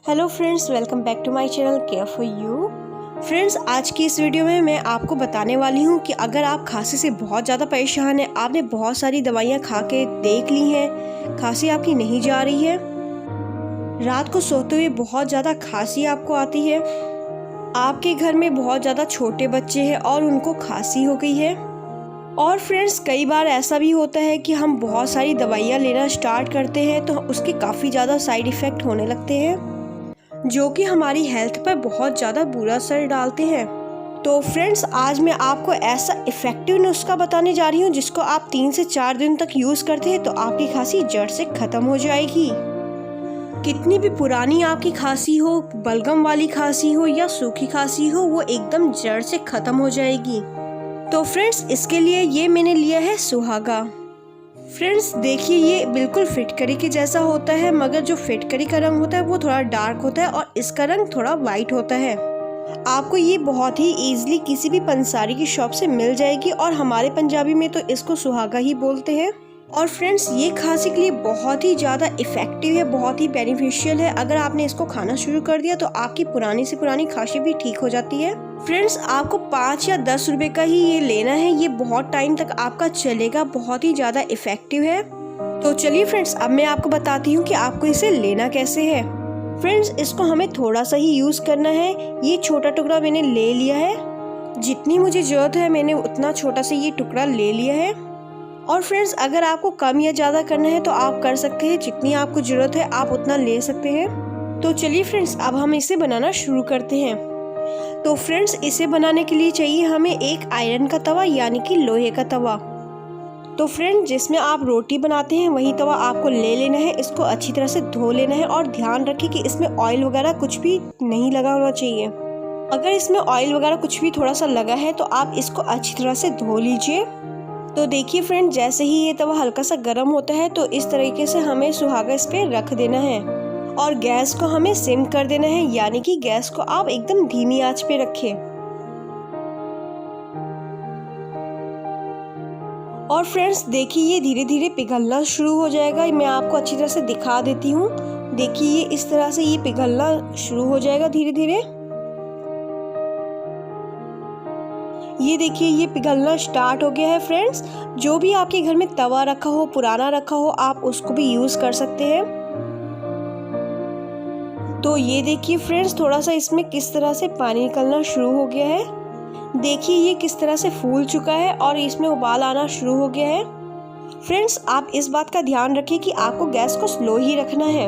Hello friends, welcome back to my channel care for you. Friends, आज की इस video में मैं आपको बताने वाली हूँ कि अगर आप खांसी से बहुत ज़्यादा परेशान हैं, आपने बहुत सारी दवाइयाँ खा के देख ली हैं, खांसी आपकी नहीं जा रही है, रात को सोते हुए बहुत ज़्यादा खांसी आपको आती है, आपके घर में बहुत ज़्यादा छोटे बच्चे हैं और उनको खांसी हो गई है। और फ्रेंड्स, कई बार ऐसा भी होता है कि हम बहुत सारी दवाइयाँ लेना स्टार्ट करते हैं तो उसके काफ़ी ज़्यादा साइड इफ़ेक्ट होने लगते हैं जो कि हमारी हेल्थ पर बहुत ज़्यादा बुरा असर डालते हैं। तो फ्रेंड्स, आज मैं आपको ऐसा इफ़ेक्टिव नुस्खा बताने जा रही हूँ जिसको आप 3 से 4 दिन तक यूज़ करते हैं तो आपकी खांसी जड़ से ख़त्म हो जाएगी। कितनी भी पुरानी आपकी खांसी हो, बलगम वाली खांसी हो या सूखी खांसी हो, वो एकदम जड़ से ख़त्म हो जाएगी। तो फ्रेंड्स, इसके लिए ये मैंने लिया है सुहागा। फ्रेंड्स, देखिए ये बिल्कुल फिटकरी के जैसा होता है, मगर जो फिटकरी का रंग होता है वो थोड़ा डार्क होता है और इसका रंग थोड़ा वाइट होता है। आपको ये बहुत ही इजीली किसी भी पंसारी की शॉप से मिल जाएगी और हमारे पंजाबी में तो इसको सुहागा ही बोलते हैं। और फ्रेंड्स, ये खांसी के लिए बहुत ही ज़्यादा इफ़ेक्टिव है, बहुत ही बेनिफिशियल है। अगर आपने इसको खाना शुरू कर दिया तो आपकी पुरानी से पुरानी खांसी भी ठीक हो जाती है। फ्रेंड्स, आपको 5 या 10 रुपए का ही ये लेना है, ये बहुत टाइम तक आपका चलेगा, बहुत ही ज़्यादा इफ़ेक्टिव है। तो चलिए फ्रेंड्स, अब मैं आपको बताती हूँ कि आपको इसे लेना कैसे है। फ्रेंड्स, इसको हमें थोड़ा सा ही यूज़ करना है। ये छोटा टुकड़ा मैंने ले लिया है, जितनी मुझे ज़रूरत है मैंने उतना छोटा सा ये टुकड़ा ले लिया है। और फ्रेंड्स, अगर आपको कम या ज़्यादा करना है तो आप कर सकते हैं, जितनी आपको ज़रूरत है आप उतना ले सकते हैं। तो चलिए फ्रेंड्स, अब हम इसे बनाना शुरू करते हैं। तो फ्रेंड्स, इसे बनाने के लिए चाहिए हमें एक आयरन का तवा, यानी कि लोहे का तवा। तो फ्रेंड्स, जिसमें आप रोटी बनाते हैं वही तवा आपको ले लेना है। इसको अच्छी तरह से धो लेना है और ध्यान रखें कि इसमें ऑयल वगैरह कुछ भी नहीं लगा होना चाहिए। अगर इसमें ऑयल वगैरह कुछ भी थोड़ा सा लगा है तो आप इसको अच्छी तरह से धो लीजिए। तो देखिए फ्रेंड, जैसे ही ये तवा हल्का सा गर्म होता है तो इस तरीके से हमें सुहागा इस पे रख देना है और गैस को हमें सिम कर देना है, यानी कि गैस को आप एकदम धीमी आंच पे रखें। और फ्रेंड्स, देखिए ये धीरे धीरे पिघलना शुरू हो जाएगा। मैं आपको अच्छी तरह से दिखा देती हूँ। देखिए ये इस तरह से ये पिघलना शुरू हो जाएगा धीरे धीरे। ये देखिए ये पिघलना स्टार्ट हो गया है। फ्रेंड्स, जो भी आपके घर में तवा रखा हो, पुराना रखा हो, आप उसको भी यूज़ कर सकते हैं। तो ये देखिए फ्रेंड्स, थोड़ा सा इसमें किस तरह से पानी निकलना शुरू हो गया है। देखिए ये किस तरह से फूल चुका है और इसमें उबाल आना शुरू हो गया है। फ्रेंड्स, आप इस बात का ध्यान रखें कि आपको गैस को स्लो ही रखना है।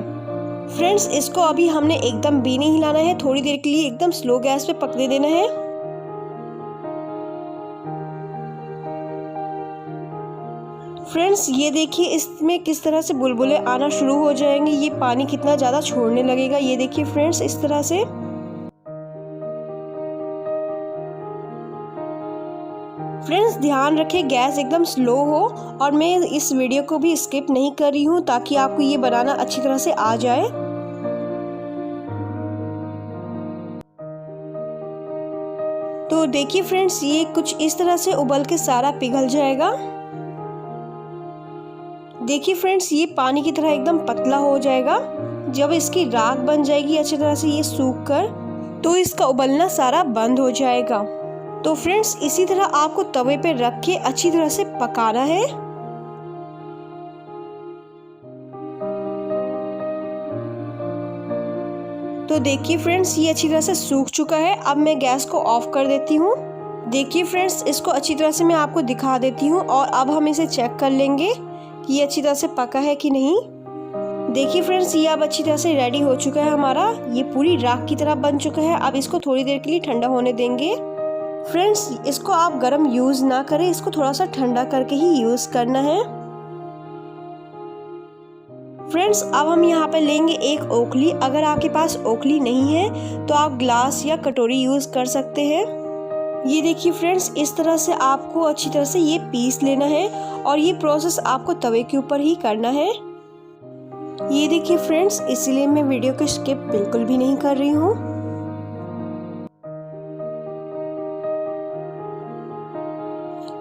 फ्रेंड्स, इसको अभी हमने एकदम भी नहीं हिलाना है, थोड़ी देर के लिए एकदम स्लो गैस पे पकने देना है। फ्रेंड्स, ये देखिए इसमें किस तरह से बुलबुले आना शुरू हो जाएंगे, ये पानी कितना ज़्यादा छोड़ने लगेगा। ये देखिए फ्रेंड्स, इस तरह से। फ्रेंड्स, ध्यान रखें गैस एकदम स्लो हो और मैं इस वीडियो को भी स्किप नहीं कर रही हूँ ताकि आपको ये बनाना अच्छी तरह से आ जाए। तो देखिए फ्रेंड्स, ये कुछ इस तरह से उबल के सारा पिघल जाएगा। देखिए फ्रेंड्स, ये पानी की तरह एकदम पतला हो जाएगा। जब इसकी राख बन जाएगी अच्छी तरह से ये सूख कर, तो इसका उबलना सारा बंद हो जाएगा। तो फ्रेंड्स, इसी तरह आपको तवे पे रख के अच्छी तरह से पकाना है। तो देखिए फ्रेंड्स, ये अच्छी तरह से सूख चुका है। अब मैं गैस को ऑफ कर देती हूँ। देखिए फ्रेंड्स, इसको अच्छी तरह से मैं आपको दिखा देती हूँ और अब हम इसे चेक कर लेंगे कि ये अच्छी तरह से पका है कि नहीं। देखिए फ्रेंड्स, ये अब अच्छी तरह से रेडी हो चुका है हमारा। ये पूरी राख की तरह बन चुका है। अब इसको थोड़ी देर के लिए ठंडा होने देंगे। फ्रेंड्स, इसको आप गरम यूज़ ना करें, इसको थोड़ा सा ठंडा करके ही यूज़ करना है। फ्रेंड्स, अब हम यहाँ पे लेंगे एक ओखली। अगर आपके पास ओखली नहीं है तो आप ग्लास या कटोरी यूज़ कर सकते हैं। ये देखिए फ्रेंड्स, इस तरह से आपको अच्छी तरह से ये पीस लेना है और ये प्रोसेस आपको तवे के ऊपर ही करना है। ये देखिए फ्रेंड्स, इसीलिए मैं वीडियो को स्किप बिल्कुल भी नहीं कर रही हूँ।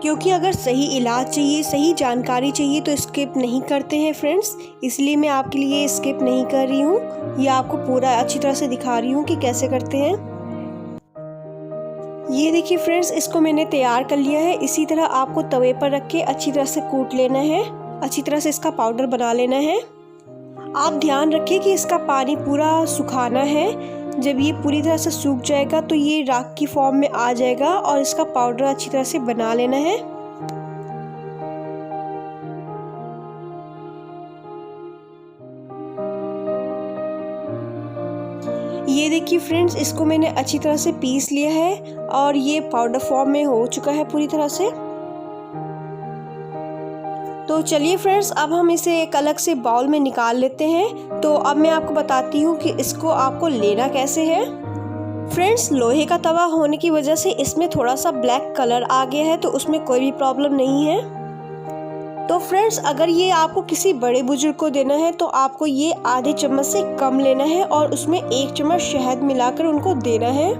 क्योंकि अगर सही इलाज चाहिए, सही जानकारी चाहिए तो स्किप नहीं करते हैं फ्रेंड्स, इसलिए मैं आपके लिए स्किप नहीं कर रही हूँ। ये आपको पूरा अच्छी तरह से दिखा रही हूँ कि कैसे करते हैं। ये देखिए फ्रेंड्स, इसको मैंने तैयार कर लिया है। इसी तरह आपको तवे पर रख के अच्छी तरह से कूट लेना है, अच्छी तरह से इसका पाउडर बना लेना है। आप ध्यान रखिए कि इसका पानी पूरा सुखाना है। जब ये पूरी तरह से सूख जाएगा तो ये राख की फॉर्म में आ जाएगा और इसका पाउडर अच्छी तरह से बना लेना है। ये देखिए फ्रेंड्स, इसको मैंने अच्छी तरह से पीस लिया है और ये पाउडर फॉर्म में हो चुका है पूरी तरह से। तो चलिए फ्रेंड्स, अब हम इसे एक अलग से बाउल में निकाल लेते हैं। तो अब मैं आपको बताती हूँ कि इसको आपको लेना कैसे है। फ्रेंड्स, लोहे का तवा होने की वजह से इसमें थोड़ा सा ब्लैक कलर आ गया है, तो उसमें कोई भी प्रॉब्लम नहीं है। तो फ्रेंड्स, अगर ये आपको किसी बड़े बुजुर्ग को देना है तो आपको ये आधे चम्मच से कम लेना है और उसमें 1 चम्मच शहद मिलाकर उनको देना है।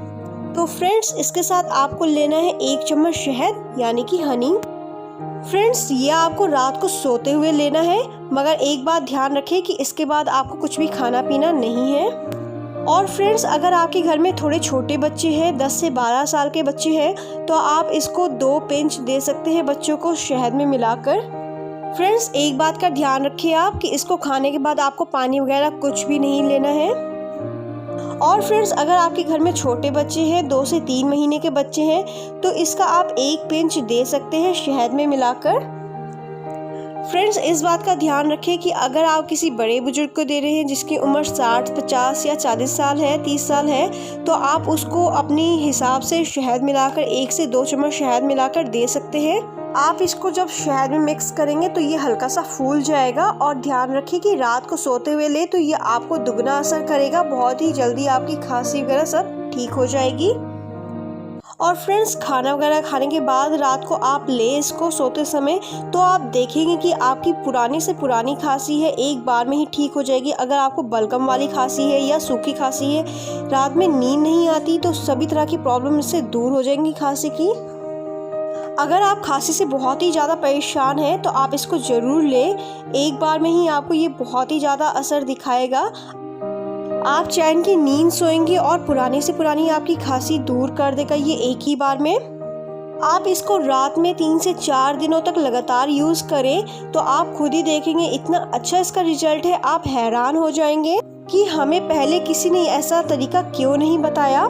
तो फ्रेंड्स, इसके साथ आपको लेना है 1 चम्मच शहद यानी कि हनी। फ्रेंड्स, ये आपको रात को सोते हुए लेना है, मगर एक बात ध्यान रखें कि इसके बाद आपको कुछ भी खाना पीना नहीं है। और फ्रेंड्स, अगर आपके घर में थोड़े छोटे बच्चे हैं, 10 से 12 साल के बच्चे हैं, तो आप इसको 2 पिंच दे सकते हैं बच्चों को शहद में मिलाकर। फ्रेंड्स, एक बात का ध्यान रखिए आप कि इसको खाने के बाद आपको पानी वगैरह कुछ भी नहीं लेना है। और फ्रेंड्स, अगर आपके घर में छोटे बच्चे हैं, 2 से 3 महीने के बच्चे हैं, तो इसका आप 1 पिंच दे सकते हैं शहद में मिलाकर। फ्रेंड्स, इस बात का ध्यान रखें कि अगर आप किसी बड़े बुजुर्ग को दे रहे हैं जिसकी उम्र 60, 50 या 40 साल है, 30 साल है, तो आप उसको अपनी हिसाब से शहद मिलाकर 1 से 2 चम्मच शहद मिलाकर दे सकते हैं। आप इसको जब शहद में मिक्स करेंगे तो ये हल्का सा फूल जाएगा। और ध्यान रखिए कि रात को सोते हुए ले तो ये आपको दुगना असर करेगा, बहुत ही जल्दी आपकी खांसी वगैरह सब ठीक हो जाएगी। और फ्रेंड्स, खाना वगैरह खाने के बाद रात को आप ले इसको सोते समय, तो आप देखेंगे कि आपकी पुरानी से पुरानी खांसी है एक बार में ही ठीक हो जाएगी। अगर आपको बलगम वाली खांसी है या सूखी खांसी है, रात में नींद नहीं आती, तो सभी तरह की प्रॉब्लम इससे दूर हो जाएंगी खांसी की। अगर आप खांसी से बहुत ही ज़्यादा परेशान हैं तो आप इसको ज़रूर लें, एक बार में ही आपको ये बहुत ही ज़्यादा असर दिखाएगा। आप चैन की नींद सोएंगे और पुरानी से पुरानी आपकी खांसी दूर कर देगा ये एक ही बार में। आप इसको रात में 3 से 4 दिनों तक लगातार यूज़ करें तो आप खुद ही देखेंगे इतना अच्छा इसका रिजल्ट है, आप हैरान हो जाएंगे कि हमें पहले किसी ने ऐसा तरीका क्यों नहीं बताया।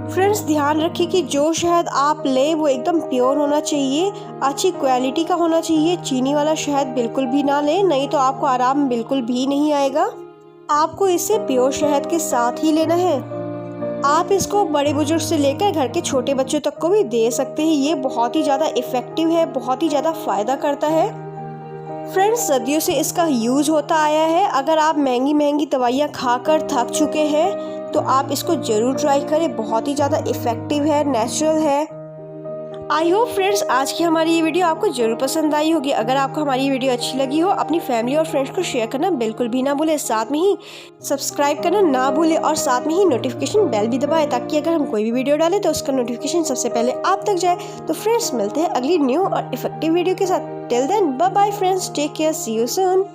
फ्रेंड्स, ध्यान रखिए कि जो शहद आप लें वो एकदम प्योर होना चाहिए, अच्छी क्वालिटी का होना चाहिए। चीनी वाला शहद बिल्कुल भी ना लें, नहीं तो आपको आराम बिल्कुल भी नहीं आएगा। आपको इसे प्योर शहद के साथ ही लेना है। आप इसको बड़े बुजुर्ग से लेकर घर के छोटे बच्चों तक को भी दे सकते हैं। ये बहुत ही ज़्यादा इफ़ेक्टिव है, बहुत ही ज़्यादा फ़ायदा करता है। फ्रेंड्स, सदियों से इसका यूज़ होता आया है। अगर आप महंगी महंगी दवाइयाँ खाकर थक चुके हैं तो आप इसको ज़रूर ट्राई करें, बहुत ही ज़्यादा इफ़ेक्टिव है, नेचुरल है। आई होप फ्रेंड्स, आज की हमारी ये वीडियो आपको जरूर पसंद आई होगी। अगर आपको हमारी ये वीडियो अच्छी लगी हो, अपनी फैमिली और फ्रेंड्स को शेयर करना बिल्कुल भी ना भूलें। साथ में ही सब्सक्राइब करना ना भूलें और साथ में ही नोटिफिकेशन बेल भी दबाएं, ताकि अगर हम कोई भी वीडियो डालें तो उसका नोटिफिकेशन सबसे पहले आप तक जाए। तो फ्रेंड्स, मिलते हैं अगली न्यू और इफेक्टिव वीडियो के साथ। Till then, bye bye friends, take care, see you soon.